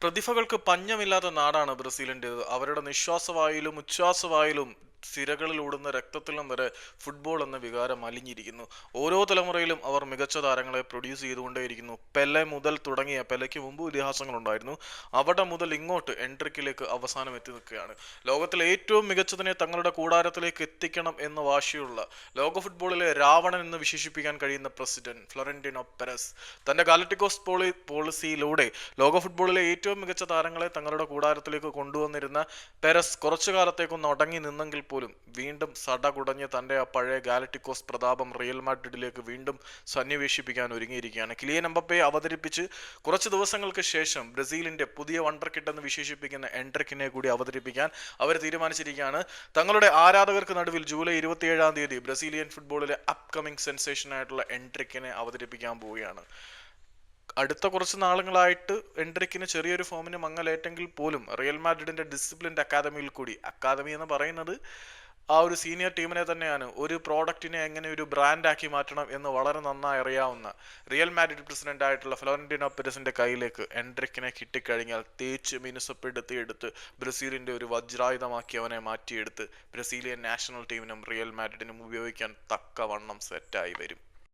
പ്രതിഭകൾക്ക് പഞ്ഞമില്ലാത്ത നാടാണ് ബ്രസീലിൻ്റേത്. അവരുടെ നിശ്വാസവായിലും ഉച്ഛ്വാസവായിലും സിരകളിലൂടുന്ന രക്തത്തിലും വരെ ഫുട്ബോൾ എന്ന വികാരം അലിഞ്ഞിരിക്കുന്നു. ഓരോ തലമുറയിലും അവർ മികച്ച താരങ്ങളെ പ്രൊഡ്യൂസ് ചെയ്തുകൊണ്ടേയിരിക്കുന്നു. പെലെ മുതൽ തുടങ്ങിയ, പെലെക്ക് മുമ്പ് ഇതിഹാസങ്ങളുണ്ടായിരുന്നു, അവിടെ മുതൽ ഇങ്ങോട്ട് എൻട്രിക്കിലേക്ക് അവസാനം എത്തി നിൽക്കുകയാണ്. ലോകത്തിലെ ഏറ്റവും മികച്ചതിനെ തങ്ങളുടെ കൂടാരത്തിലേക്ക് എത്തിക്കണം എന്ന് വാശിയുള്ള, ലോക ഫുട്ബോളിലെ രാവണൻ എന്ന് വിശേഷിപ്പിക്കാൻ കഴിയുന്ന പ്രസിഡന്റ് ഫ്ലോറന്റിനോ പെരസ് തന്റെ ഗാലക്ടിക്കോസ് പോളിസിയിലൂടെ ലോക ഫുട്ബോളിലെ ഏറ്റവും മികച്ച താരങ്ങളെ തങ്ങളുടെ കൂടാരത്തിലേക്ക് കൊണ്ടുവന്നിരുന്ന പെരസ് കുറച്ചു കാലത്തേക്കൊന്ന് അടങ്ങി നിന്നെങ്കിൽ പോലും വീണ്ടും സടകുടഞ്ഞ് തന്റെ ആ പഴയ ഗാലക്ടിക്കോസ് പ്രതാപം റിയൽ മാഡ്രിഡിലേക്ക് വീണ്ടും സന്നിവേശിപ്പിക്കാൻ ഒരുങ്ങിയിരിക്കുകയാണ്. കിലിയൻ എംബപ്പയെ അവതരിപ്പിച്ച് കുറച്ച് ദിവസങ്ങൾക്ക് ശേഷം ബ്രസീലിന്റെ പുതിയ വണ്ടർ കിഡ് എന്ന് വിശേഷിപ്പിക്കുന്ന എൻട്രിക്കിനെ കൂടി അവതരിപ്പിക്കാൻ അവർ തീരുമാനിച്ചിരിക്കുകയാണ്. തങ്ങളുടെ ആരാധകർക്ക് നടുവിൽ ജൂലൈ 27 ബ്രസീലിയൻ ഫുട്ബോളിലെ അപ്കമിംഗ് സെൻസേഷൻ ആയിട്ടുള്ള എൻട്രിക്കിനെ അവതരിപ്പിക്കാൻ പോവുകയാണ്. അടുത്ത കുറച്ച് നാളുകളായിട്ട് എൻട്രിക്കിന് ചെറിയൊരു ഫോമിന് മങ്ങലേറ്റെങ്കിൽ പോലും റിയൽ മാഡ്രിഡിന്റെ ഡിസിപ്ലിൻഡ് അക്കാദമിയിൽ കൂടി, അക്കാദമി എന്ന് പറയുന്നത് ആ ഒരു സീനിയർ ടീമിനെ തന്നെയാണ്, ഒരു പ്രോഡക്റ്റിനെ എങ്ങനെ ഒരു ബ്രാൻഡാക്കി മാറ്റണം എന്ന് വളരെ നന്നായി അറിയാവുന്ന റിയൽ മാഡ്രിഡ് പ്രസിഡന്റ് ആയിട്ടുള്ള ഫ്ലോറന്റിനോ പെരസിന്റെ കയ്യിലേക്ക് എൻട്രിക്കിനെ കിട്ടിക്കഴിഞ്ഞാൽ തേച്ച് മിനുസപ്പെടുത്തിയെടുത്ത് ബ്രസീലിന്റെ ഒരു വജ്രായുധമാക്കി അവനെ മാറ്റിയെടുത്ത് ബ്രസീലിയൻ നാഷണൽ ടീമിനും റിയൽ മാഡ്രിഡിനും ഉപയോഗിക്കാൻ തക്കവണ്ണം സെറ്റായി വരും.